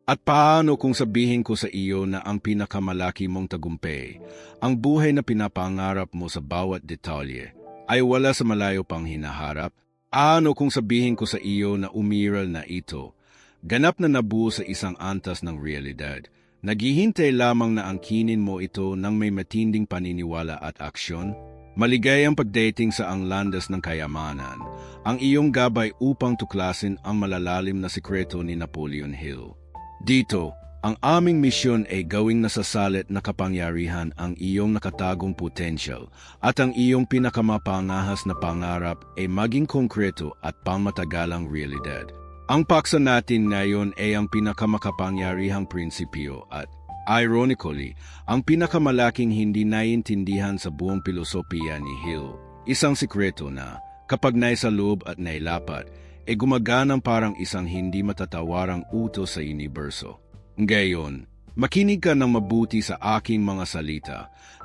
At paano kung sabihin ko sa iyo na ang pinakamalaki mong tagumpay, ang buhay na pinapangarap mo sa bawat detalye, ay wala sa malayo pang hinaharap? Ano kung sabihin ko sa iyo na umiral na ito, ganap na nabuo sa isang antas ng realidad, naghihintay lamang na angkinin mo ito ng may matinding paniniwala at aksyon? Maligayang pagdating sa ang landas ng kayamanan, ang iyong gabay upang tuklasin ang malalalim na sikreto ni Napoleon Hill. Dito, ang aming misyon ay gawing nasasalit na kapangyarihan ang iyong nakatagong potensyal at ang iyong pinakamapangahas na pangarap ay maging konkreto at pangmatagalang realidad. Ang paksa natin ngayon ay ang pinakamakapangyarihang prinsipyo at, ironically, ang pinakamalaking hindi naiintindihan sa buong filosofiya ni Hill. Isang sikreto na, kapag naisaloob at nailapat, ay gumaganang parang isang hindi matatawarang utos sa universo. Ngayon, makinig ka ng mabuti sa aking mga salita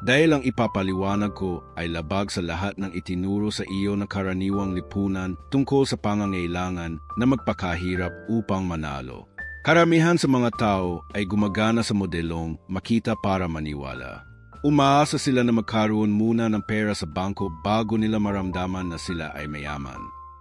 dahil ang ipapaliwanag ko ay labag sa lahat ng itinuro sa iyo ng karaniwang lipunan tungkol sa pangangailangan na magpakahirap upang manalo. Karamihan sa mga tao ay gumagana sa modelong makita para maniwala. Umaasa sila na magkaroon muna ng pera sa bangko bago nila maramdaman na sila ay mayaman.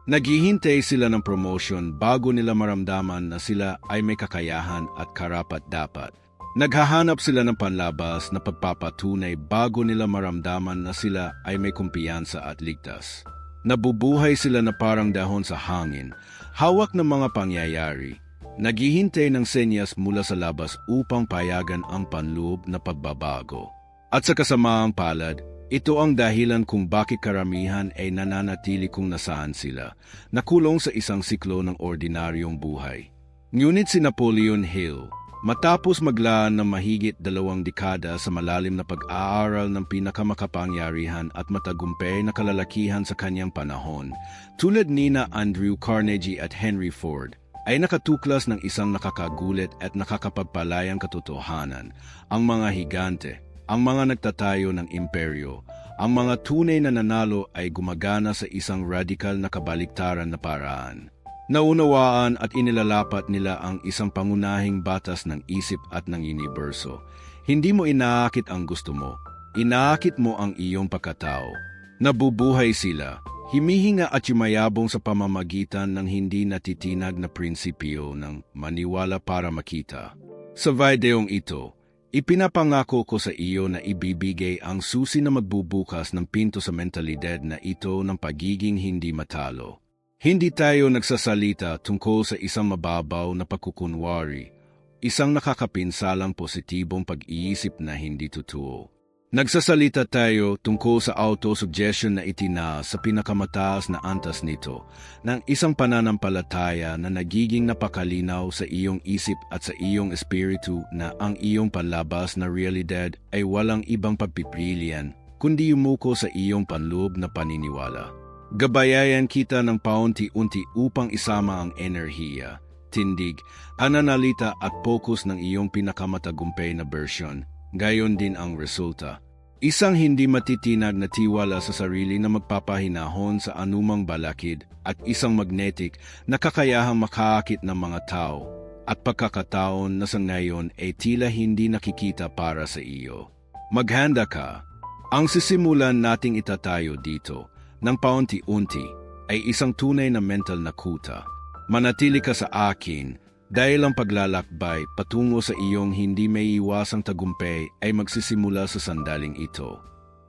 Naghihintay sila ng promotion bago nila maramdaman na sila ay may kakayahan at karapat-dapat. Naghahanap sila ng panlabas na pagpapatunay bago nila maramdaman na sila ay may kumpiyansa at ligtas. Nabubuhay sila na parang dahon sa hangin, hawak ng mga pangyayari. Naghihintay ng senyas mula sa labas upang payagan ang panloob na pagbabago. At sa kasamaang palad, ito ang dahilan kung bakit karamihan ay nananatili kung nasaan sila, nakulong sa isang siklo ng ordinaryong buhay. Ngunit si Napoleon Hill, matapos maglaan ng mahigit 2 dekada sa malalim na pag-aaral ng pinakamakapangyarihan at matagumpay na kalalakihan sa kanyang panahon, tulad nina Andrew Carnegie at Henry Ford, ay nakatuklas ng isang nakakagulat at nakakapagpalayang katotohanan. Ang mga higante, ang mga nagtatayo ng imperyo, ang mga tunay na nanalo ay gumagana sa isang radikal na kabaliktaran na paraan. Naunawaan at inilalapat nila ang isang pangunahing batas ng isip at ng universo. Hindi mo inaakit ang gusto mo, inaakit mo ang iyong pagkatao. Nabubuhay sila, himihinga at yumayabong sa pamamagitan ng hindi natitinag na prinsipyo ng maniwala para makita. Sa videong ito, ipinapangako ko sa iyo na ibibigay ang susi na magbubukas ng pinto sa mentalidad na ito ng pagiging hindi matalo. Hindi tayo nagsasalita tungkol sa isang mababaw na pagkukunwari, isang nakakapinsalang positibong pag-iisip na hindi totoo. Nagsasalita tayo tungkol sa auto-suggestion na itinaas sa pinakamataas na antas nito ng isang pananampalataya na nagiging napakalinaw sa iyong isip at sa iyong espiritu na ang iyong panlabas na realidad ay walang ibang pagpipilian kundi yumuko sa iyong panloob na paniniwala. Gabayayan kita ng paunti-unti upang isama ang enerhiya, tindig, pananalita at focus ng iyong pinakamatagumpay na version. Gayon din ang resulta. Isang hindi matitinag na tiwala sa sarili na magpapahinahon sa anumang balakid at isang magnetic na kakayahang makaakit ng mga tao at pagkakataon na sa ngayon ay tila hindi nakikita para sa iyo. Maghanda ka. Ang sisimulan nating itatayo dito ng paunti-unti ay isang tunay na mental na kuta. Manatili ka sa akin dahil ang paglalakbay patungo sa iyong hindi may iwasang tagumpay ay magsisimula sa sandaling ito.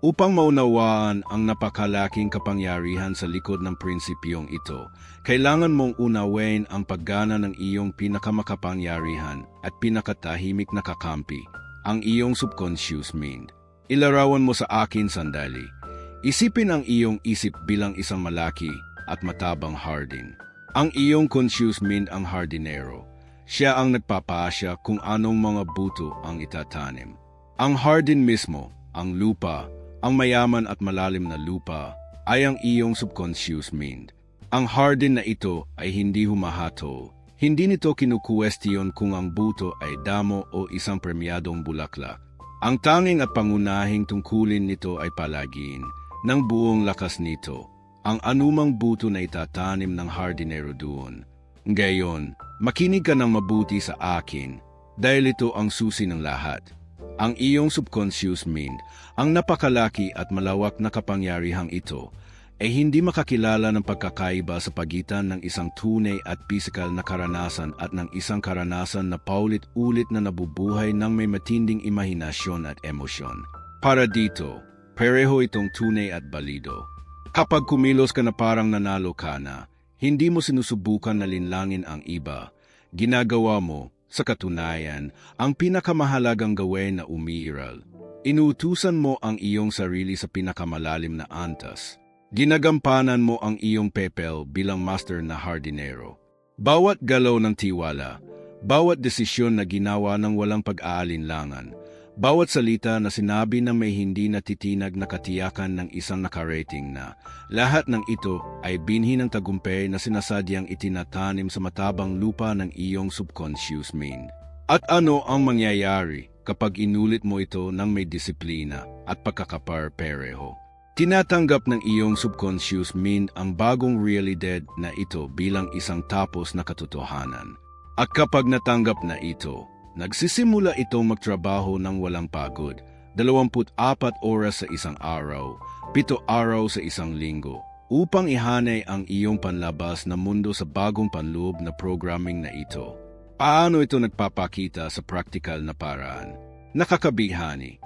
Upang maunawaan ang napakalaking kapangyarihan sa likod ng prinsipyong ito, kailangan mong unawain ang paggana ng iyong pinakamakapangyarihan at pinakatahimik na kakampi, ang iyong subconscious mind. Ilarawan mo sa akin sandali. Isipin ang iyong isip bilang isang malaki at matabang hardin. Ang iyong conscious mind ang hardinero. Siya ang nagpapaasya kung anong mga buto ang itatanim. Ang hardin mismo, ang lupa, ang mayaman at malalim na lupa, ay ang iyong subconscious mind. Ang hardin na ito ay hindi humahatol. Hindi nito kinukuwestiyon kung ang buto ay damo o isang premyadong bulaklak. Ang tanging at pangunahing tungkulin nito ay palagiin ng buong lakas nito ang anumang buto na itatanim ng hardinero doon. Ngayon, Makinig ka ng mabuti sa akin dahil ito ang susi ng lahat. Ang iyong subconscious mind, ang napakalaki at malawak na kapangyarihang ito, ay hindi makakilala ng pagkakaiba sa pagitan ng isang tunay at pisikal na karanasan at ng isang karanasan na paulit-ulit na nabubuhay ng may matinding imahinasyon at emosyon. Para dito, pareho itong tunay at balido. Kapag kumilos ka na parang nanalo ka na, hindi mo sinusubukan na linlangin ang iba. Ginagawa mo, sa katunayan, ang pinakamahalagang gawin na umiiral. Inuutusan mo ang iyong sarili sa pinakamalalim na antas. Ginagampanan mo ang iyong papel bilang master na hardinero. Bawat galaw ng tiwala, bawat desisyon na ginawa ng walang pag-aalinlangan, bawat salita na sinabi na may hindi natitinag na katiyakan ng isang nakarating na, lahat ng ito ay binhi ng tagumpay na sinasadyang itinatanim sa matabang lupa ng iyong subconscious mind. At ano ang mangyayari kapag inulit mo ito ng may disiplina at pagkakapar-pareho? Tinatanggap ng iyong subconscious mind ang bagong realidad na ito bilang isang tapos na katotohanan. At kapag natanggap na ito, nagsisimula itong magtrabaho ng walang pagod, 24 oras sa isang araw, 7 araw sa isang linggo, upang ihanay ang iyong panlabas na mundo sa bagong panloob na programming na ito. Paano ito nagpapakita sa praktikal na paraan? Nakakabihani.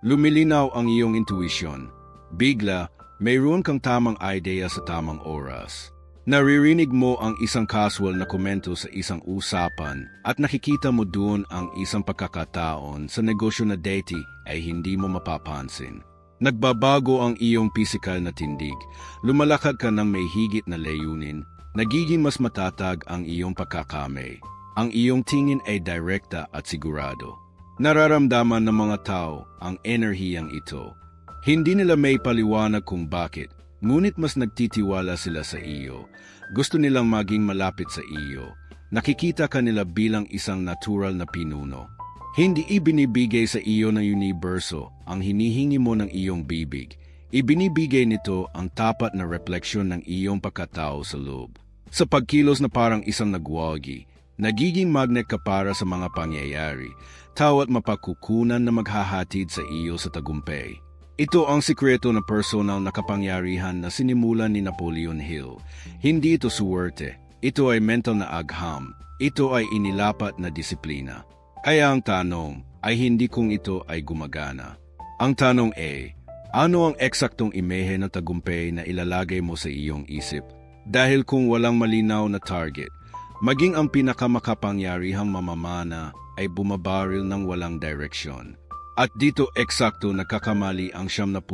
Lumilinaw ang iyong intuition. Bigla, mayroon kang tamang idea sa tamang oras. Naririnig mo ang isang casual na komento sa isang usapan at nakikita mo doon ang isang pagkakataon sa negosyo na dati ay hindi mo mapapansin. Nagbabago ang iyong pisikal na tindig, lumalakad ka ng may higit na layunin, nagiging mas matatag ang iyong pagkakamay. Ang iyong tingin ay direkta at sigurado. Nararamdaman ng mga tao ang enerhiyang ito. Hindi nila may paliwanag kung bakit, ngunit mas nagtitiwala sila sa iyo. Gusto nilang maging malapit sa iyo. Nakikita ka nila bilang isang natural na pinuno. Hindi ibinibigay sa iyo ng universo ang hinihingi mo ng iyong bibig. Ibinibigay nito ang tapat na refleksyon ng iyong pagkatao sa loob. Sa pagkilos na parang isang nagwagi, nagiging magnet ka para sa mga pangyayari, tao at mapakukunan na maghahatid sa iyo sa tagumpay. Ito ang sikreto na personal na kapangyarihan na sinimulan ni Napoleon Hill. Hindi ito suwerte. Ito ay mental na agham. Ito ay inilapat na disiplina. Kaya ang tanong ay hindi kung ito ay gumagana. Ang tanong ay, ano ang eksaktong imehe ng tagumpay na ilalagay mo sa iyong isip? Dahil kung walang malinaw na target, maging ang pinakamakapangyarihang mamamana ay bumabaril ng walang direksyon. At dito eksakto nagkakamali ang 79%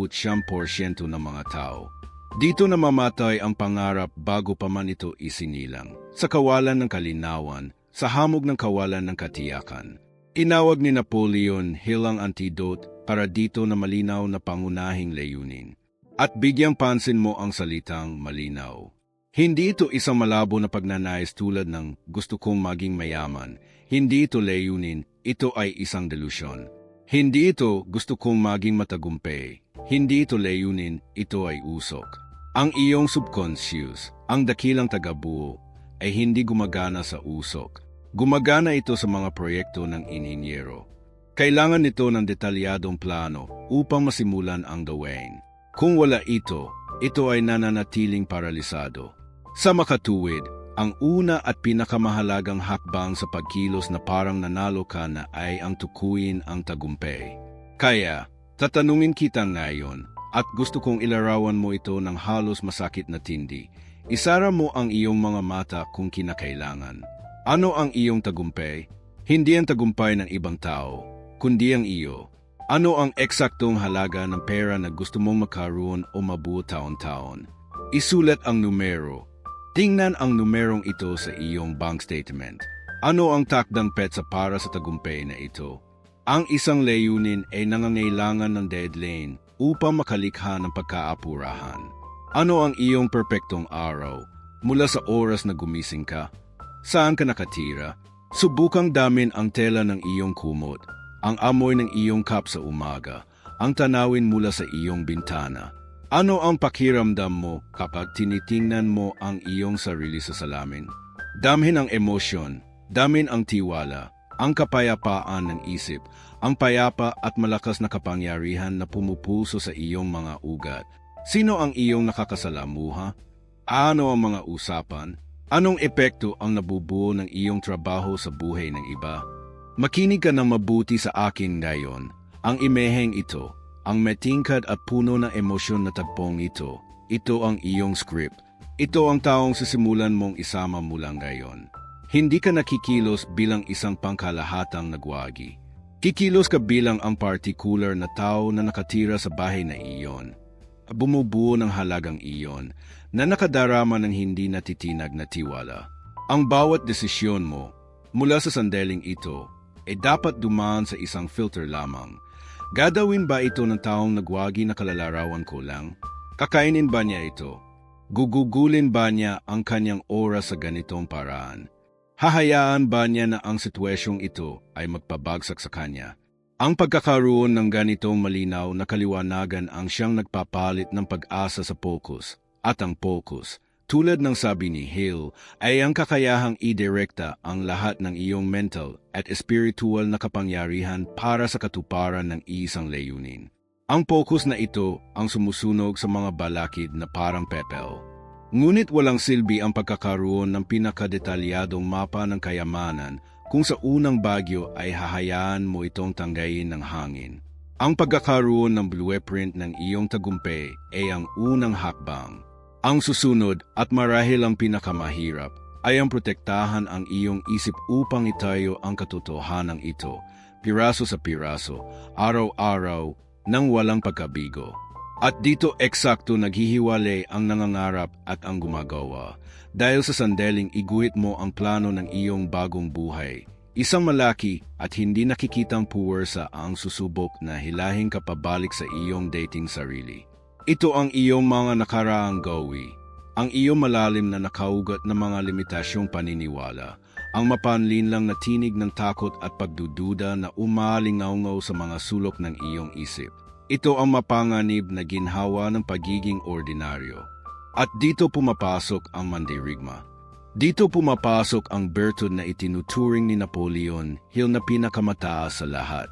ng mga tao. Dito namamatay ang pangarap bago pa man ito isinilang. Sa kawalan ng kalinawan, sa hamog ng kawalan ng katiyakan. Inawag ni Napoleon Hill ang antidote para dito na malinaw na pangunahing layunin. At bigyang pansin mo ang salitang malinaw. Hindi ito isang malabo na pagnanais tulad ng gusto kong maging mayaman. Hindi ito layunin, ito ay isang delusyon. Hindi ito gusto kong maging matagumpay. Hindi ito layunin, ito ay usok. Ang iyong subconscious, ang dakilang tagabuo, ay hindi gumagana sa usok. Gumagana ito sa mga proyekto ng inhinyero. Kailangan nito ng detalyadong plano upang masimulan ang gawain. Kung wala ito, ito ay nananatiling paralisado. Sa makatuwid, ang una at pinakamahalagang hakbang sa pagkilos na parang nanalo ka na ay ang tukuyin ang tagumpay. Kaya, tatanungin kita ngayon at gusto kong ilarawan mo ito ng halos masakit na tindi. Isara mo ang iyong mga mata kung kinakailangan. Ano ang iyong tagumpay? Hindi ang tagumpay ng ibang tao, kundi ang iyo. Ano ang eksaktong halaga ng pera na gusto mong makaroon o mabuo taon-taon? Isulat ang numero. Tingnan ang numerong ito sa iyong bank statement. Ano ang takdang petsa para sa tagumpay na ito? Ang isang layunin ay nangangailangan ng deadline upang makalikha ng pagkaapurahan. Ano ang iyong perpektong araw mula sa oras na gumising ka? Saan ka nakatira? Subukang damin ang tela ng iyong kumot, ang amoy ng iyong cup sa umaga, ang tanawin mula sa iyong bintana. Ano ang pakiramdam mo kapag tinitingnan mo ang iyong sarili sa salamin? Damhin ang emosyon, Damin ang tiwala, ang kapayapaan ng isip, ang payapa at malakas na kapangyarihan na pumupuso sa iyong mga ugat. Sino ang iyong nakakasalamuha? Ano ang mga usapan? Anong epekto ang nabubuo ng iyong trabaho sa buhay ng iba? Makinig ka ng mabuti sa akin ngayon. Ang imeheng ito, ang matingkad at puno ng emosyon na tagpong ito, ito ang iyong script. Ito ang taong sisimulan mong isama mula ngayon. Hindi ka nakikilos bilang isang pangkalahatang nagwagi. Kikilos ka bilang ang particular na tao na nakatira sa bahay na iyon. Bumubuo ng halagang iyon na nakadarama ng hindi natitinag na tiwala. Ang bawat desisyon mo mula sa sandaling ito ay dapat dumaan sa isang filter lamang. Gagawin ba ito ng taong nagwagi na kalalarawan ko lang? Kakainin ba niya ito? Gugugulin ba niya ang kanyang oras sa ganitong paraan? Hahayaan ba niya na ang sitwasyong ito ay magpabagsak sa kanya? Ang pagkakaroon ng ganitong malinaw na kaliwanagan ang siyang nagpapalit ng pag-asa sa focus. At ang focus, tulad ng sabi ni Hill, ay ang kakayahang idirekta ang lahat ng iyong mental at spiritual na kapangyarihan para sa katuparan ng isang layunin. Ang focus na ito ang sumusunog sa mga balakid na parang pepel. Ngunit walang silbi ang pagkakaroon ng pinakadetalyadong mapa ng kayamanan kung sa unang bagyo ay hahayaan mo itong tanggayin ng hangin. Ang pagkakaroon ng blueprint ng iyong tagumpay ay ang unang hakbang. Ang susunod at marahil ang pinakamahirap ay ang protektahan ang iyong isip upang itayo ang katotohanan ito, piraso sa piraso, araw-araw, nang walang pagkabigo. At dito eksakto naghihiwalay ang nangangarap at ang gumagawa. Dahil sa sandaling iguhit mo ang plano ng iyong bagong buhay. Isang malaki at hindi nakikitang puwersa ang susubok na hilahin ka pabalik sa iyong dating sarili. Ito ang iyong mga nakaraang gawi. Ang iyong malalim na nakaugat na mga limitasyong paniniwala. Ang mapanlinlang na tinig ng takot at pagdududa na umalingaw sa mga sulok ng iyong isip. Ito ang mapanganib na ginhawa ng pagiging ordinaryo. At dito pumapasok ang mandirigma. Dito pumapasok ang bertud na itinuturing ni Napoleon Hill na pinakamataas sa lahat,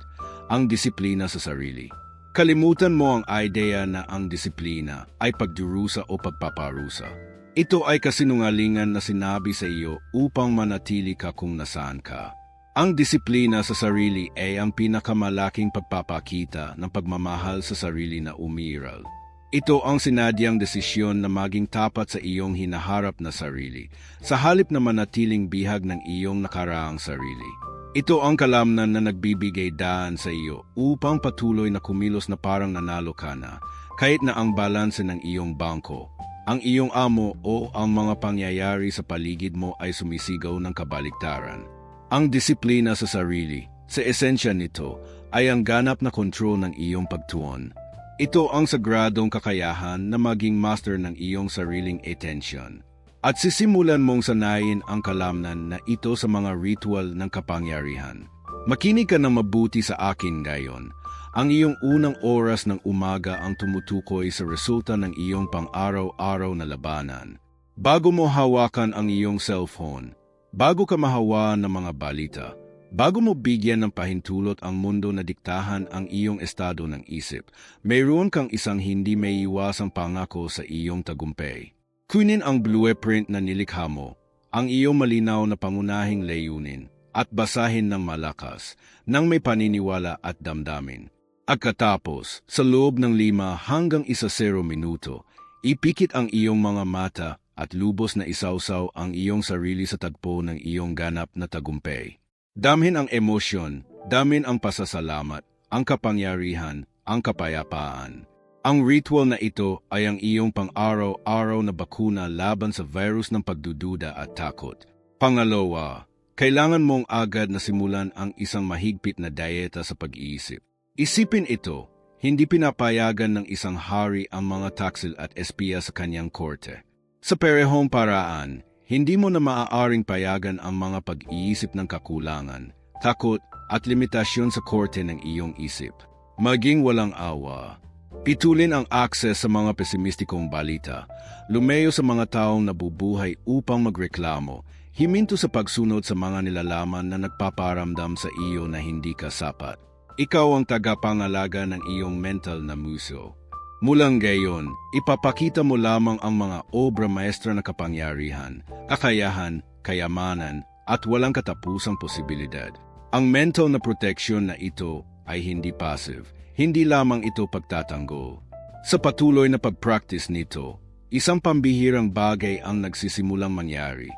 ang disiplina sa sarili. Kalimutan mo ang ideya na ang disiplina ay pagdurusa o pagpaparusa. Ito ay kasinungalingan na sinabi sa iyo upang manatili ka kung nasaan ka. Ang disiplina sa sarili ay ang pinakamalaking pagpapakita ng pagmamahal sa sarili na umiiral. Ito ang sinadyang desisyon na maging tapat sa iyong hinaharap na sarili, sa halip na manatiling bihag ng iyong nakaraang sarili. Ito ang kalamnan na nagbibigay daan sa iyo upang patuloy na kumilos na parang nanalo ka na, kahit na ang balanse ng iyong bangko, ang iyong amo o ang mga pangyayari sa paligid mo ay sumisigaw ng kabaligtaran. Ang disiplina sa sarili, sa esensya nito, ay ang ganap na kontrol ng iyong pagtuon. Ito ang sagradong kakayahan na maging master ng iyong sariling atensyon. At sisimulan mong sanayin ang kalamnan na ito sa mga ritual ng kapangyarihan. Makinig ka ng mabuti sa akin ngayon. Ang iyong unang oras ng umaga ang tumutukoy sa resulta ng iyong pang-araw-araw na labanan. Bago mo hawakan ang iyong cellphone, bago ka mahawa ng mga balita, bago mo bigyan ng pahintulot ang mundo na diktahan ang iyong estado ng isip, mayroon kang isang hindi may iwasang pangako sa iyong tagumpay. Kunin ang blueprint na nilikha mo, ang iyong malinaw na pangunahing layunin, at basahin ng malakas, nang may paniniwala at damdamin. At katapos, sa loob ng 5 hanggang 10 minuto, ipikit ang iyong mga mata at lubos na isawsaw ang iyong sarili sa tagpo ng iyong ganap na tagumpay. Damhin ang emosyon, damin ang pasasalamat, ang kapangyarihan, ang kapayapaan. Ang ritual na ito ay ang iyong pang-araw-araw na bakuna laban sa virus ng pagdududa at takot. Pangalawa, kailangan mong agad na simulan ang isang mahigpit na dieta sa pag-iisip. Isipin ito, hindi pinapayagan ng isang hari ang mga taksil at espiya sa kanyang korte. Sa parehong paraan, hindi mo na maaaring payagan ang mga pag-iisip ng kakulangan, takot at limitasyon sa korte ng iyong isip. Maging walang awa, Pitulin ang akses sa mga pesimistikong balita, lumayo sa mga taong nabubuhay upang magreklamo, himinto sa pagsunod sa mga nilalaman na nagpaparamdam sa iyo na hindi ka sapat. Ikaw ang tagapangalaga ng iyong mental na muso. Mulang gayon, ipapakita mo lamang ang mga obra maestra na kapangyarihan, kakayahan, kayamanan, at walang katapusang posibilidad. Ang mental na protection na ito ay hindi passive, hindi lamang ito pagtatanggol. Sa patuloy na pag-practice nito, isang pambihirang bagay ang nagsisimulang mangyari.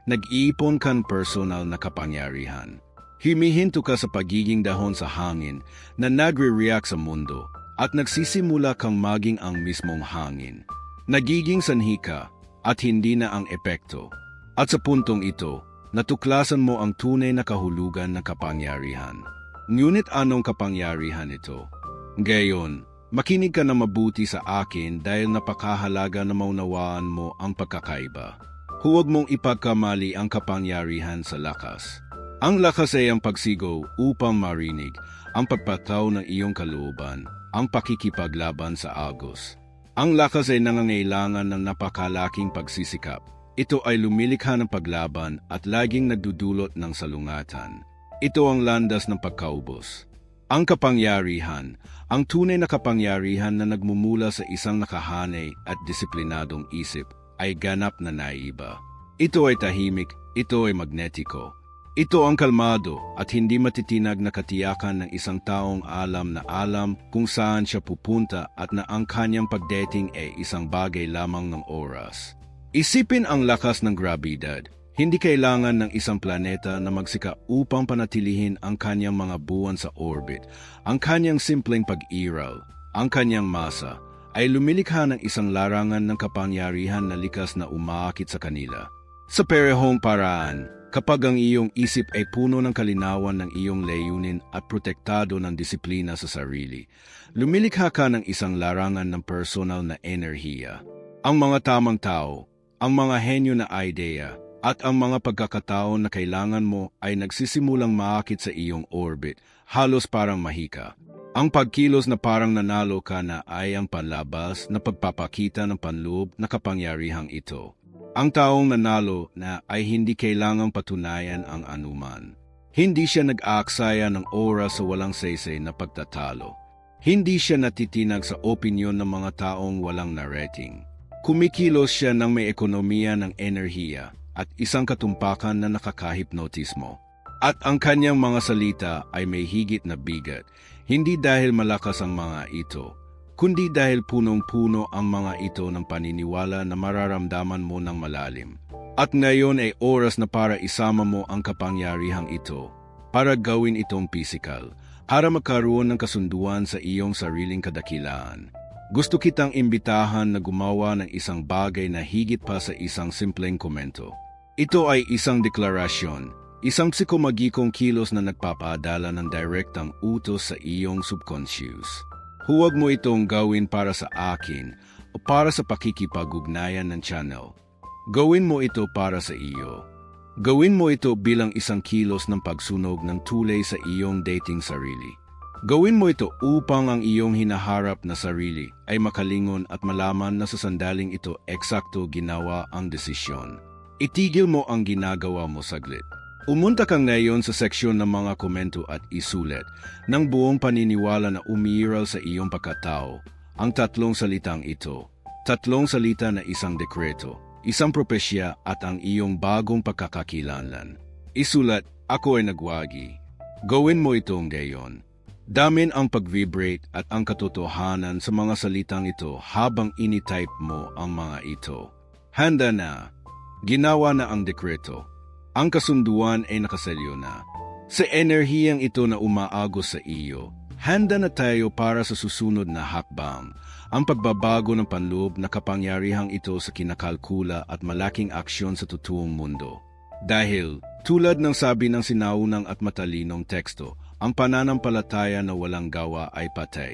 Nag-iipon kan personal na kapangyarihan. Humihinto ka sa pagiging dahon sa hangin na nagre-react sa mundo at nagsisimula kang maging ang mismong hangin. Nagiging sanhi ka at hindi na ang epekto. At sa puntong ito, natuklasan mo ang tunay na kahulugan ng kapangyarihan. Ngunit anong kapangyarihan ito? Gayon, makinig ka na mabuti sa akin dahil napakahalaga na maunawaan mo ang pagkakaiba. Huwag mong ipagkamali ang kapangyarihan sa lakas. Ang lakas ay ang pagsigaw upang marinig, ang pagpataw ng iyong kalooban, ang pakikipaglaban sa agos. Ang lakas ay nangangailangan ng napakalaking pagsisikap. Ito ay lumilikha ng paglaban at laging nagdudulot ng salungatan. Ito ang landas ng pagkaubos. Ang kapangyarihan, ang tunay na kapangyarihan na nagmumula sa isang nakahanay at disiplinadong isip, ay ganap na naiba. Ito ay tahimik, ito ay magnetiko. Ito ang kalmado at hindi matitinag na katiyakan ng isang taong alam kung saan siya pupunta at na ang kanyang pagdating ay isang bagay lamang ng oras. Isipin ang lakas ng grabidad. Hindi kailangan ng isang planeta na magsika upang panatilihin ang kanyang mga buwan sa orbit. Ang kanyang simpleng pag-iral, ang kanyang masa, ay lumilikha ng isang larangan ng kapangyarihan na likas na umaakit sa kanila. Sa parehong paraan, kapag ang iyong isip ay puno ng kalinawan ng iyong layunin at protektado ng disiplina sa sarili, lumilikha ka ng isang larangan ng personal na enerhiya. Ang mga tamang tao, ang mga henyo na ideya, at ang mga pagkakataon na kailangan mo ay nagsisimulang maakit sa iyong orbit, halos parang mahika. Ang pagkilos na parang nanalo ka na ay ang panlabas na pagpapakita ng panloob na kapangyarihang ito. Ang taong nanalo na ay hindi kailangang patunayan ang anuman. Hindi siya nag-aaksaya ng oras sa walang saysay na pagtatalo. Hindi siya natitinag sa opinyon ng mga taong walang narating. Kumikilos siya ng may ekonomiya ng enerhiya at isang katumpakan na nakakahipnotismo. At ang kanyang mga salita ay may higit na bigat, hindi dahil malakas ang mga ito, kundi dahil punong-puno ang mga ito ng paniniwala na mararamdaman mo ng malalim. At ngayon ay oras na para isama mo ang kapangyarihang ito, para gawin itong pisikal, para magkaroon ng kasunduan sa iyong sariling kadakilaan. Gusto kitang imbitahan na gumawa ng isang bagay na higit pa sa isang simpleng komento. Ito ay isang deklarasyon, isang psikomagikong kilos na nagpapaadala ng direktang utos sa iyong subconscious. Huwag mo itong gawin para sa akin o para sa pakikipag-ugnayan ng channel. Gawin mo ito para sa iyo. Gawin mo ito bilang isang kilos ng pagsunog ng tulay sa iyong dating sarili. Gawin mo ito upang ang iyong hinaharap na sarili ay makalingon at malaman na sa sandaling ito eksakto ginawa ang desisyon. Itigil mo ang ginagawa mo saglit. Umunta kang ngayon sa seksyon ng mga komento at isulat ng buong paniniwala na umiiral sa iyong pagkatao ang tatlong salitang ito. Tatlong salita na isang dekreto, isang propesya at ang iyong bagong pagkakakilanlan. Isulat, ako ay nagwagi. Gawin mo itong gayon. Damin ang pag-vibrate at ang katotohanan sa mga salitang ito habang initype mo ang mga ito. Handa na. Ginawa na ang dekreto. Ang kasunduan ay nakaselyo na. Sa enerhiyang ito na umaagos sa iyo, handa na tayo para sa susunod na hakbang, ang pagbabago ng panloob na kapangyarihang ito sa kinakalkula at malaking aksyon sa totoong mundo. Dahil, tulad ng sabi ng sinaunang at matalinong teksto, ang pananampalataya na walang gawa ay patay.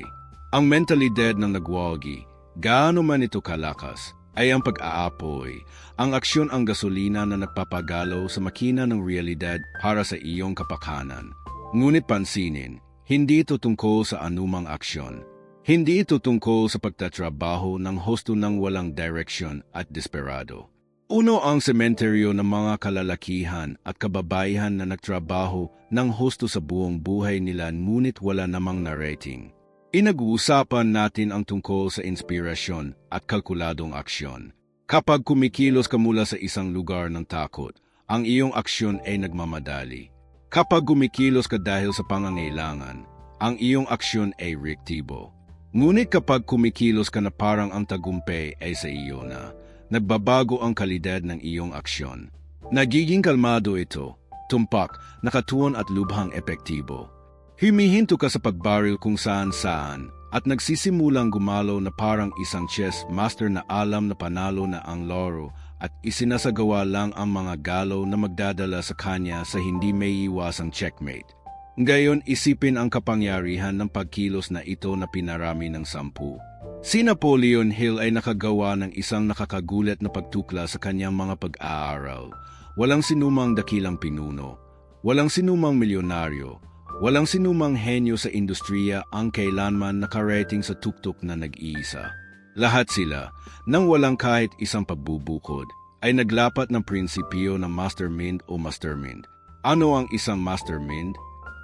Ang mentalidad ng nagwagi, gaano man ito kalakas, ay ang pag-aapoy, ang aksyon ang gasolina na nagpapagalaw sa makina ng realidad para sa iyong kapakanan. Ngunit pansinin, hindi ito tungkol sa anumang aksyon. Hindi ito tungkol sa pagtatrabaho ng husto ng walang direksyon at desperado. Uno ang sementeryo ng mga kalalakihan at kababaihan na nagtrabaho ng husto sa buong buhay nila ngunit wala namang na-rating. Inag-uusapan natin ang tungkol sa inspirasyon at kalkuladong aksyon. Kapag kumikilos ka mula sa isang lugar ng takot, ang iyong aksyon ay nagmamadali. Kapag kumikilos ka dahil sa pangangailangan, ang iyong aksyon ay reaktibo. Ngunit kapag kumikilos ka na parang ang tagumpay ay sa iyo na, nagbabago ang kalidad ng iyong aksyon. Nagiging kalmado ito, tumpak, nakatuon at lubhang epektibo. Humihinto ka sa pagbaril kung saan-saan at nagsisimulang gumalaw na parang isang chess master na alam na panalo na ang laro at isinasagawa lang ang mga galaw na magdadala sa kanya sa hindi may iwasang checkmate. Ngayon isipin ang kapangyarihan ng pagkilos na ito na pinarami ng 10. Si Napoleon Hill ay nakagawa ng isang nakakagulat na pagtukla sa kanyang mga pag-aaral. Walang sinumang dakilang pinuno, walang sinumang milyonaryo, walang sinumang henyo sa industriya ang kailanman nakarating sa tuktok na nag-iisa. Lahat sila, nang walang kahit isang pagbubukod, ay naglapat ng prinsipyo ng mastermind o mastermind. Ano ang isang mastermind?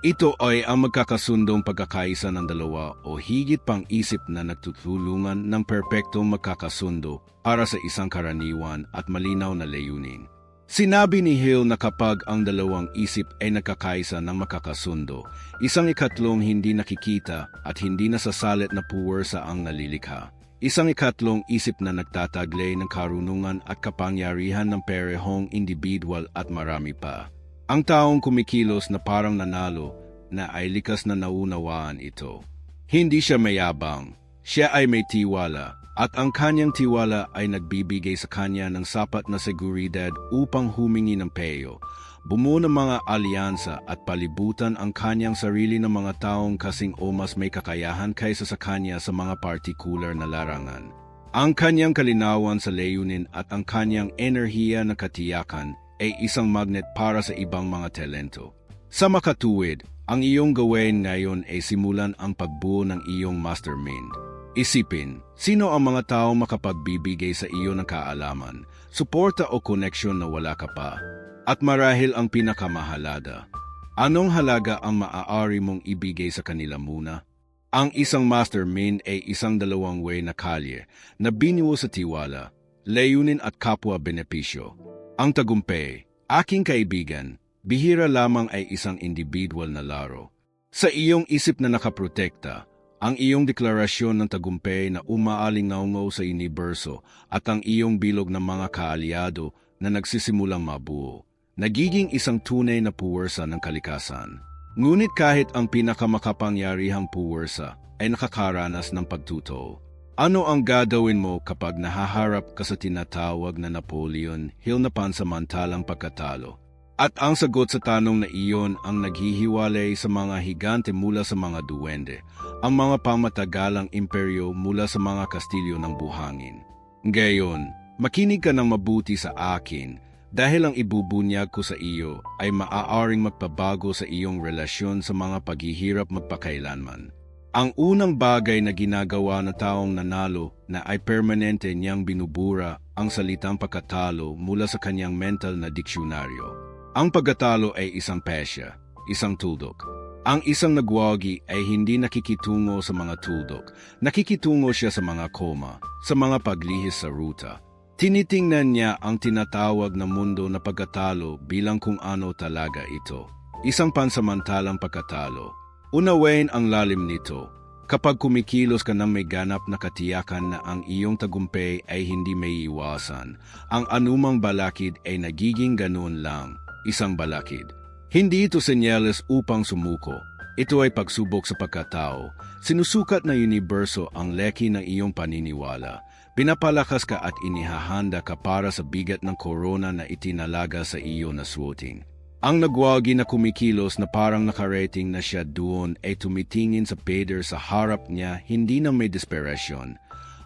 Ito ay ang magkakasundong pagkakaisa ng dalawa o higit pang isip na nagtutulungan ng perpektong magkakasundo para sa isang karaniwan at malinaw na layunin. Sinabi ni Hill na kapag ang dalawang isip ay nagkakaisa ng makakasundo, isang ikatlong hindi nakikita at hindi nasasalit na puwersa ang nalilikha. Isang ikatlong isip na nagtataglay ng karunungan at kapangyarihan ng parehong individual at marami pa. Ang taong kumikilos na parang nanalo na ay likas na naunawaan ito. Hindi siya mayabang, siya ay may tiwala at ang kanyang tiwala ay nagbibigay sa kanya ng sapat na seguridad upang humingi ng payo, bumuo ng mga alyansa at palibutan ang kanyang sarili ng mga taong kasing o mas may kakayahan kaysa sa kanya sa mga partikular na larangan. Ang kanyang kalinawan sa layunin at ang kanyang enerhiya na katiyakan ay isang magnet para sa ibang mga talento. Sa makatuwid, ang iyong gawin ngayon ay simulan ang pagbuo ng iyong mastermind. Isipin, sino ang mga tao makapagbibigay sa iyo ng kaalaman, suporta o koneksyon na wala ka pa? At marahil ang pinakamahalada, anong halaga ang maaari mong ibigay sa kanila muna? Ang isang mastermind ay isang dalawang way na kalye na biniwo sa tiwala, layunin at kapwa-benepisyo. Ang tagumpay, aking kaibigan, bihira lamang ay isang individual na laro. Sa iyong isip na nakaprotekta, ang iyong deklarasyon ng tagumpay na umaalingaw sa universo at ang iyong bilog ng mga kaalyado na nagsisimulang mabuo, nagiging isang tunay na puwersa ng kalikasan. Ngunit kahit ang pinakamakapangyarihang puwersa ay nakakaranas ng pagtuto, ano ang gagawin mo kapag nahaharap ka sa tinatawag na Napoleon Hill na pansamantalang pagkatalo? At ang sagot sa tanong na iyon ang naghihiwalay sa mga higante mula sa mga duwende, ang mga pamatagalang imperyo mula sa mga kastilyo ng buhangin. Ngayon, makinig ka ng mabuti sa akin dahil ang ibubunyag ko sa iyo ay maaaring magpabago sa iyong relasyon sa mga paghihirap magpakailanman. Ang unang bagay na ginagawa ng taong nanalo na ay permanente niyang binubura ang salitang pagkatalo mula sa kanyang mental na diksyonaryo. Ang pagkatalo ay isang pesya, isang tuldok. Ang isang nagwagi ay hindi nakikitungo sa mga tuldok, nakikitungo siya sa mga koma, sa mga paglihis sa ruta. Tinitingnan niya ang tinatawag na mundo na pagkatalo bilang kung ano talaga ito. Isang pansamantalang pagkatalo. Unawain ang lalim nito. Kapag kumikilos ka ng may ganap na katiyakan na ang iyong tagumpay ay hindi may iwasan, ang anumang balakid ay nagiging ganoon lang, isang balakid. Hindi ito senyales upang sumuko. Ito ay pagsubok sa pagkatao. Sinusukat na universo ang leki ng iyong paniniwala. Pinapalakas ka at inihahanda ka para sa bigat ng korona na itinalaga sa iyo na suotin. Ang nagwagi na kumikilos na parang nakarating na siya doon ay tumitingin sa pader sa harap niya hindi na may desperasyon,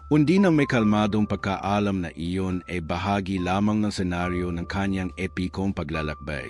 kundi na may kalmadong pagkaalam na iyon ay bahagi lamang ng senaryo ng kanyang epikong paglalakbay.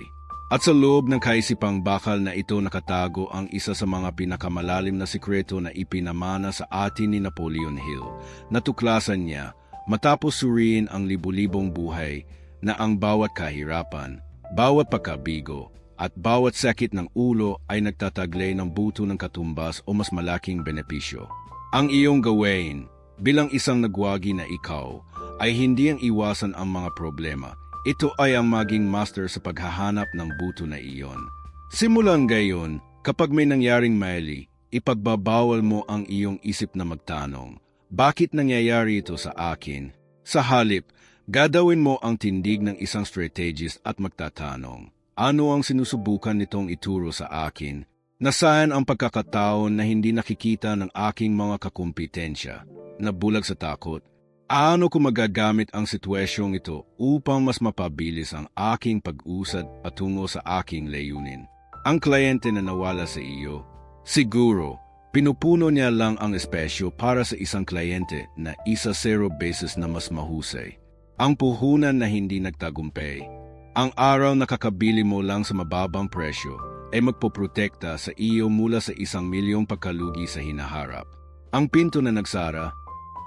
At sa loob ng kaisipang bakal na ito nakatago ang isa sa mga pinakamalalim na sikreto na ipinamana sa atin ni Napoleon Hill. Natuklasan niya, matapos suriin ang libu-libong buhay, na ang bawat kahirapan, bawat pagkabigo, at bawat sakit ng ulo ay nagtataglay ng buto ng katumbas o mas malaking benepisyo. Ang iyong gawin, bilang isang nagwagi na ikaw, ay hindi ang iwasan ang mga problema. Ito ay ang maging master sa paghahanap ng buto na iyon. Simulan gayon, kapag may nangyaring mali, ipagbabawal mo ang iyong isip na magtanong, bakit nangyayari ito sa akin? Sa halip, gagawin mo ang tindig ng isang strategist at magtatanong, ano ang sinusubukan nitong ituro sa akin? Nasaan ang pagkakataon na hindi nakikita ng aking mga kakumpetensya? Nabulag sa takot, ano kung magagamit ang sitwasyong ito upang mas mapabilis ang aking pag-usad patungo sa aking layunin? Ang kliyente na nawala sa iyo, siguro, pinupuno niya lang ang espasyo para sa isang kliyente na 1-0 beses na mas mahusay. Ang puhunan na hindi nagtagumpay. Ang araw na kakabili mo lang sa mababang presyo ay magpoprotekta sa iyo mula sa 1,000,000 pagkalugi sa hinaharap. Ang pinto na nagsara,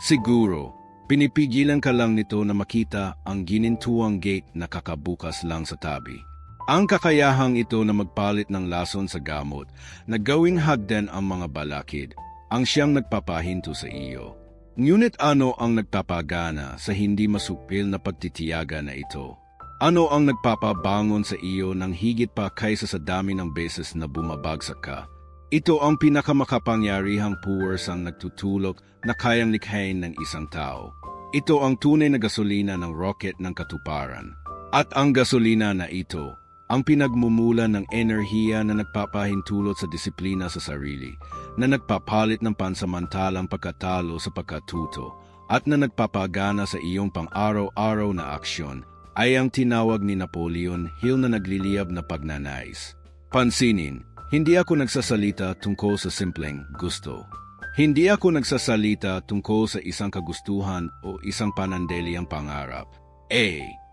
siguro, pinipigilan ka lang nito na makita ang ginintuang gate na kakabukas lang sa tabi. Ang kakayahang ito na magpalit ng lason sa gamot, na gawing hagdan ang mga balakid, ang siyang nagpapahinto sa iyo. Ngunit ano ang nagpapagana sa hindi masupil na pagtitiyaga na ito? Ano ang nagpapabangon sa iyo ng higit pa kaysa sa dami ng beses na bumabagsak ka? Ito ang pinakamakapangyarihang puwersang nagtutulok na kayang likhain ng isang tao. Ito ang tunay na gasolina ng rocket ng katuparan. At ang gasolina na ito, ang pinagmumulan ng enerhiya na nagpapahintulot sa disiplina sa sarili, na nagpapalit ng pansamantalang pagkatalo sa pagkatuto, at na nagpapagana sa iyong pang-araw-araw na aksyon, ay ang tinawag ni Napoleon Hill na nagliliyab na pagnanais. Pansinin, hindi ako nagsasalita tungkol sa simpleng gusto. Hindi ako nagsasalita tungkol sa isang kagustuhan o isang panandaliang pangarap.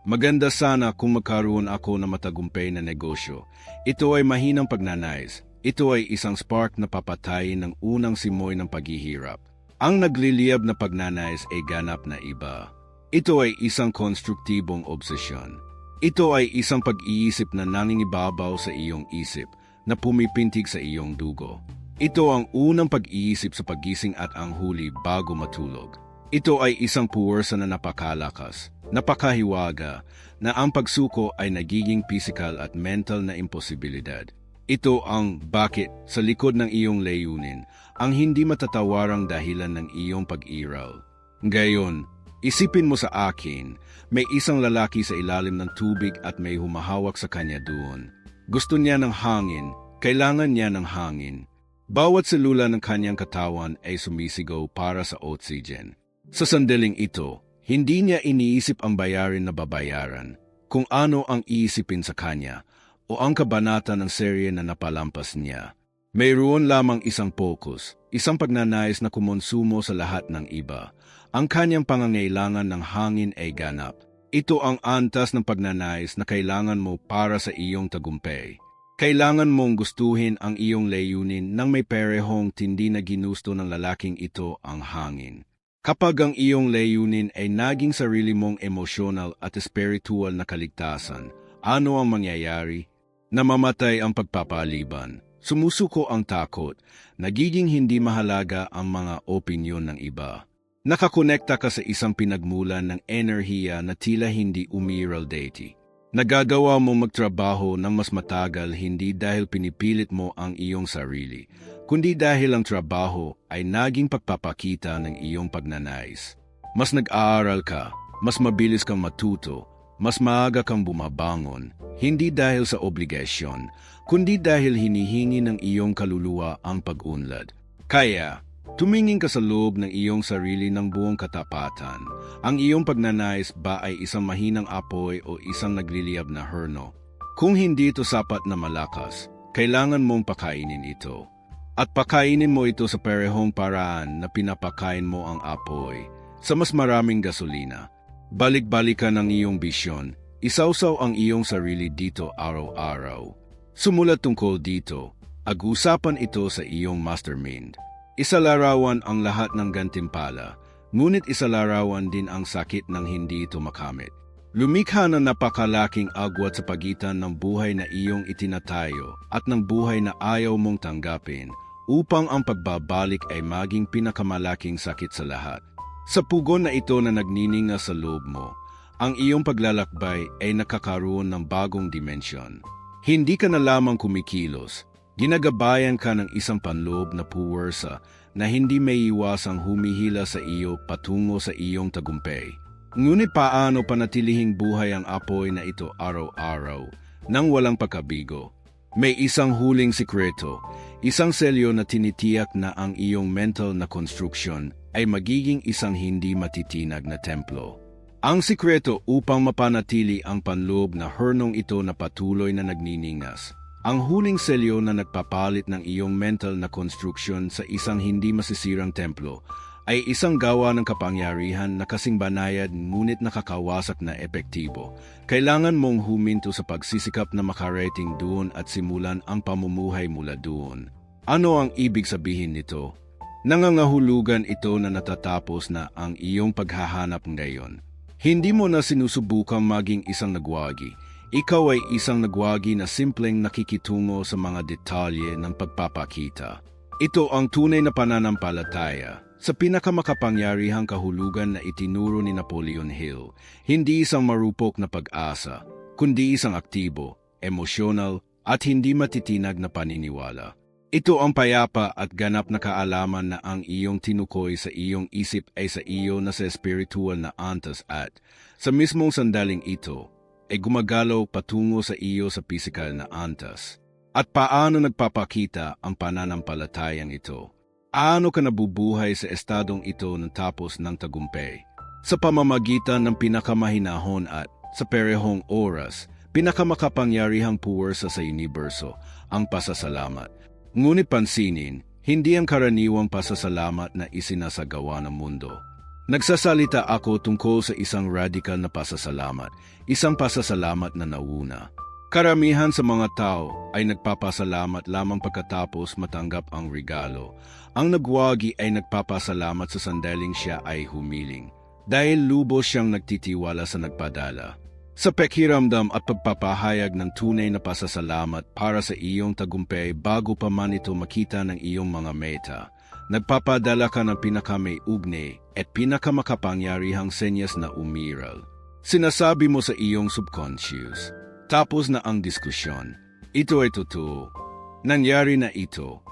Maganda sana kung magkaroon ako ng matagumpay na negosyo. Ito ay mahinang pagnanais. Ito ay isang spark na papatayin ng unang simoy ng paghihirap. Ang nagliliyab na pagnanais ay ganap na iba. Ito ay isang konstruktibong obsesyon. Ito ay isang pag-iisip na nangingibabaw sa iyong isip, na pumipintig sa iyong dugo. Ito ang unang pag-iisip sa pagising at ang huli bago matulog. Ito ay isang puwersa na napakalakas, napakahiwaga, na ang pagsuko ay nagiging physical at mental na imposibilidad. Ito ang bakit sa likod ng iyong layunin, ang hindi matatawarang dahilan ng iyong pag-iral. Gayon, isipin mo sa akin, may isang lalaki sa ilalim ng tubig at may humahawak sa kanya doon. Gusto niya ng hangin, kailangan niya ng hangin. Bawat selula ng kanyang katawan ay sumisigaw para sa oxygen. Sa sandaling ito, hindi niya iniisip ang bayarin na babayaran, kung ano ang iisipin sa kanya, o ang kabanata ng serye na napalampas niya. Mayroon lamang isang focus, isang pagnanais na kumonsumo sa lahat ng iba. Ang kanyang pangangailangan ng hangin ay ganap. Ito ang antas ng pagnanais na kailangan mo para sa iyong tagumpay. Kailangan mong gustuhin ang iyong layunin nang may parehong tindi na ginusto ng lalaking ito ang hangin. Kapag ang iyong layunin ay naging sarili mong emosyonal at spiritual na kaligtasan, ano ang mangyayari? Namamatay ang pagpapaliban, sumusuko ang takot, nagiging hindi mahalaga ang mga opinyon ng iba. Nakakonekta ka sa isang pinagmulan ng enerhiya na tila hindi umiral dati. Nagagawa mo magtrabaho ng mas matagal hindi dahil pinipilit mo ang iyong sarili, kundi dahil ang trabaho ay naging pagpapakita ng iyong pagnanais. Mas nag-aaral ka, mas mabilis kang matuto, mas maaga kang bumabangon, hindi dahil sa obligasyon, kundi dahil hinihingi ng iyong kaluluwa ang pag-unlad. Kaya, tumingin ka sa loob ng iyong sarili ng buong katapatan. Ang iyong pagnanais ba ay isang mahinang apoy o isang nagliliyab na herno? Kung hindi ito sapat na malakas, kailangan mong pakainin ito. At pakainin mo ito sa parehong paraan na pinapakain mo ang apoy, sa mas maraming gasolina. Balik-balikan ang iyong bisyon, Isawsaw ang iyong sarili dito araw-araw. Sumulat tungkol dito. Ag-usapan ito sa iyong mastermind. Isalarawan ang lahat ng gantimpala, ngunit isalarawan din ang sakit ng hindi ito makamit. Lumikha ng napakalaking agwat sa pagitan ng buhay na iyong itinatayo at ng buhay na ayaw mong tanggapin upang ang pagbabalik ay maging pinakamalaking sakit sa lahat. Sa pugon na ito na nagnininga sa loob mo, ang iyong paglalakbay ay nakakaroon ng bagong dimensyon. Hindi ka na lamang kumikilos. Ginagabayan ka ng isang panloob na puwersa na hindi may iwasang humihila sa iyo patungo sa iyong tagumpay. Ngunit paano panatilihing buhay ang apoy na ito araw-araw nang walang pagkabigo? May isang huling sikreto, isang selyo na tinitiyak na ang iyong mental na construction ay magiging isang hindi matitinag na templo. Ang sikreto upang mapanatili ang panloob na hernong ito na patuloy na nagniningas. Ang huling selyo na nagpapalit ng iyong mental na construction sa isang hindi masisirang templo ay isang gawa ng kapangyarihan na kasing banayad ngunit nakakawasak na epektibo. Kailangan mong huminto sa pagsisikap na makarating doon at simulan ang pamumuhay mula doon. Ano ang ibig sabihin nito? Nangangahulugan ito na natatapos na ang iyong paghahanap ngayon. Hindi mo na sinusubukang maging isang nagwagi. Ikaw ay isang nagwagi na simpleng nakikitungo sa mga detalye ng pagpapakita. Ito ang tunay na pananampalataya sa pinakamakapangyarihang kahulugan na itinuro ni Napoleon Hill. Hindi isang marupok na pag-asa, kundi isang aktibo, emosyonal at hindi matitinag na paniniwala. Ito ang payapa at ganap na kaalaman na ang iyong tinukoy sa iyong isip ay sa iyo na sa espiritual na antas at sa mismong sandaling ito, ay gumagalaw patungo sa iyo sa pisikal na antas. At paano nagpapakita ang pananampalatayang ito? Paano ka nabubuhay sa estadong ito ng tapos ng tagumpay? Sa pamamagitan ng pinakamahinahon at, sa perehong oras, pinakamakapangyarihang puwersa sa universo, ang pasasalamat. Ngunit pansinin, hindi ang karaniwang pasasalamat na isinasagawa ng mundo. Nagsasalita ako tungkol sa isang radical na pasasalamat, isang pasasalamat na nauna. Karamihan sa mga tao ay nagpapasalamat lamang pagkatapos matanggap ang regalo. Ang nagwagi ay nagpapasalamat sa sandaling siya ay humiling, dahil lubos siyang nagtitiwala sa nagpadala. Sa pakiramdam at pagpapahayag ng tunay na pasasalamat para sa iyong tagumpay bago pa man ito makita ng iyong mga meta, nagpapadala ka ng pinakamay ugnay at pinakamakapangyarihang senyas na umiral. Sinasabi mo sa iyong subconscious, tapos na ang diskusyon. Ito ay totoo. Nangyari na ito.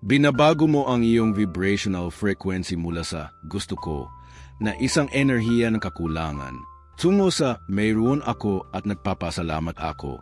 Binabago mo ang iyong vibrational frequency mula sa gusto ko na isang enerhiya ng kakulangan tungo sa mayroon ako at nagpapasalamat ako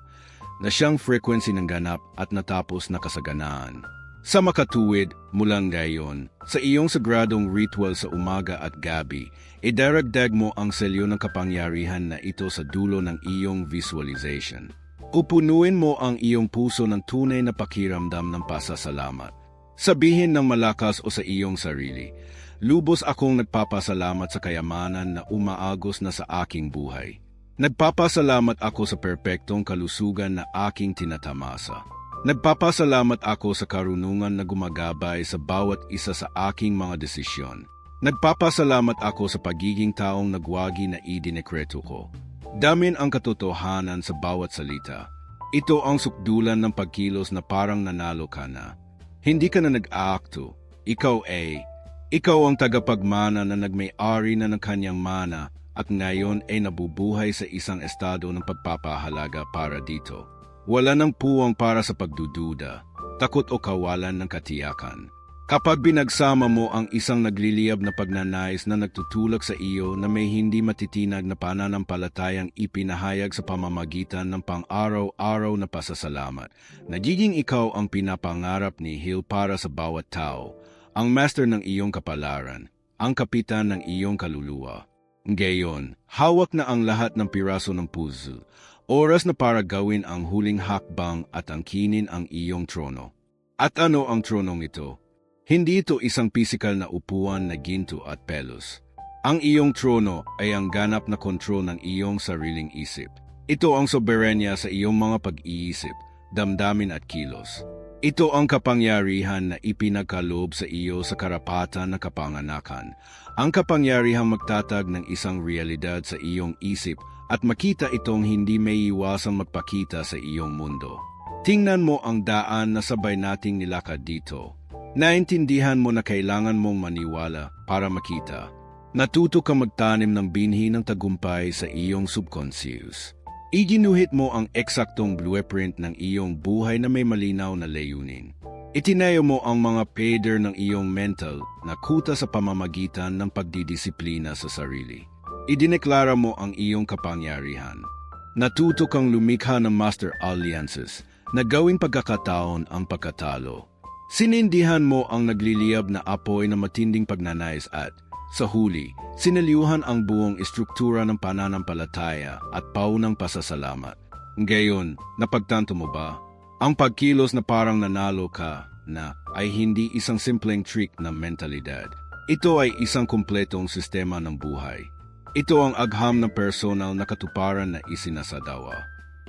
na siyang frequency ng ganap at natapos na kasaganaan. Sa makatuwid, mula ngayon, sa iyong sagradong ritual sa umaga at gabi, idaragdag mo ang selyo ng kapangyarihan na ito sa dulo ng iyong visualization. Upunuin mo ang iyong puso ng tunay na pakiramdam ng pasasalamat. Sabihin ng malakas o sa iyong sarili, lubos akong nagpapasalamat sa kayamanan na umaagos na sa aking buhay. Nagpapasalamat ako sa perpektong kalusugan na aking tinatamasa. Nagpapasalamat ako sa karunungan na gumagabay sa bawat isa sa aking mga desisyon. Nagpapasalamat ako sa pagiging taong nagwagi na idinekreto ko. Damin ang katotohanan sa bawat salita. Ito ang sukdulan ng pagkilos na parang nanalo ka na. Hindi ka na nag-aakto. Ikaw ang tagapagmana na nagmay-ari na ng kanyang mana at ngayon ay nabubuhay sa isang estado ng pagpapahalaga para dito. Wala nang puwang para sa pagdududa, takot o kawalan ng katiyakan. Kapag binagsama mo ang isang nagliliyab na pagnanais na nagtutulak sa iyo na may hindi matitinag na pananampalatayang ipinahayag sa pamamagitan ng pang-araw-araw na pasasalamat, nagiging ikaw ang pinapangarap ni Hill para sa bawat tao, ang master ng iyong kapalaran, ang kapitan ng iyong kaluluwa. Ngayon, hawak na ang lahat ng piraso ng puzzle. Oras na para gawin ang huling hakbang at angkinin ang iyong trono. At ano ang tronong ito? Hindi ito isang pisikal na upuan na ginto at pelos. Ang iyong trono ay ang ganap na kontrol ng iyong sariling isip. Ito ang soberenya sa iyong mga pag-iisip, damdamin at kilos. Ito ang kapangyarihan na ipinagkaloob sa iyo sa karapatan na kapanganakan. Ang kapangyarihang magtatag ng isang realidad sa iyong isip at makita itong hindi may iwasang magpakita sa iyong mundo. Tingnan mo ang daan na sabay nating nilakad dito. Naintindihan mo na kailangan mong maniwala para makita. Natuto ka magtanim ng binhi ng tagumpay sa iyong subconscious. Iginuhit mo ang eksaktong blueprint ng iyong buhay na may malinaw na layunin. Itinayo mo ang mga pader ng iyong mental na kuta sa pamamagitan ng pagdidisiplina sa sarili. Idineklara mo ang iyong kapangyarihan. Natuto kang lumikha ng master alliances na gawing pagkakataon ang pagkatalo. Sinindihan mo ang nagliliyab na apoy na matinding pagnanais at, sa huli, sinaliuhan ang buong istruktura ng pananampalataya at paunang pasasalamat. Ngayon, napagtanto mo ba? Ang pagkilos na parang nanalo ka na ay hindi isang simpleng trick ng mentalidad. Ito ay isang kumpletong sistema ng buhay. Ito ang agham ng personal na katuparan na isinasadawa.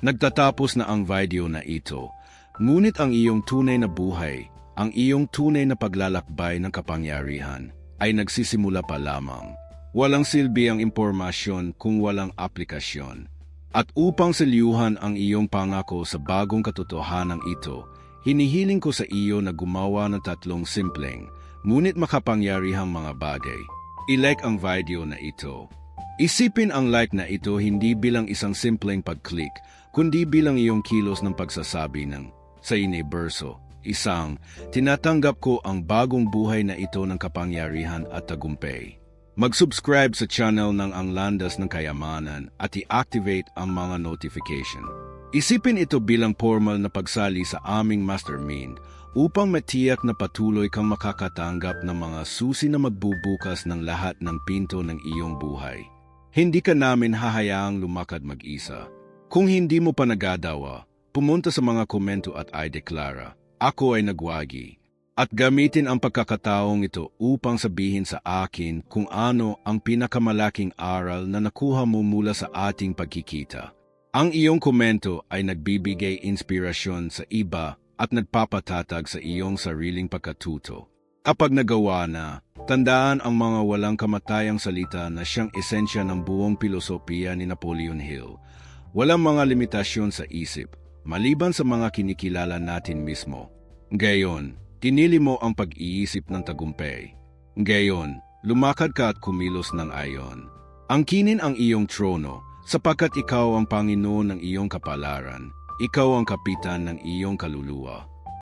Nagtatapos na ang video na ito, ngunit ang iyong tunay na buhay, ang iyong tunay na paglalakbay ng kapangyarihan, ay nagsisimula pa lamang. Walang silbi ang impormasyon kung walang aplikasyon. At upang saliuhan ang iyong pangako sa bagong katotohanan ito, hinihiling ko sa iyo na gumawa ng 3 simpleng, ngunit makapangyarihang mga bagay. I-like ang video na ito. Isipin ang like na ito hindi bilang isang simpleng pag-click, kundi bilang iyong kilos ng pagsasabi ng, sa universo, isang, tinatanggap ko ang bagong buhay na ito ng kapangyarihan at tagumpay. Mag-subscribe sa channel ng Ang Landas ng Kayamanan at i-activate ang mga notification. Isipin ito bilang formal na pagsali sa aming mastermind upang matiyak na patuloy kang makakatanggap ng mga susi na magbubukas ng lahat ng pinto ng iyong buhay. Hindi ka namin hahayaang lumakad mag-isa. Kung hindi mo pa nagadawa, pumunta sa mga komento at i-deklara, ako ay nagwagi, at gamitin ang pagkakataong ito upang sabihin sa akin kung ano ang pinakamalaking aral na nakuha mo mula sa ating pagkikita. Ang iyong komento ay nagbibigay inspirasyon sa iba at nagpapatatag sa iyong sariling pagkatuto. Kapag nagawa na, tandaan ang mga walang kamatayang salita na siyang esensya ng buong pilosopiya ni Napoleon Hill. Walang mga limitasyon sa isip, maliban sa mga kinikilala natin mismo. Ngayon, tinili mo ang pag-iisip ng tagumpay. Ngayon, lumakad ka at kumilos ng ayon. Angkinin ang iyong trono, sapagkat ikaw ang Panginoon ng iyong kapalaran. Ikaw ang kapitan ng iyong kaluluwa.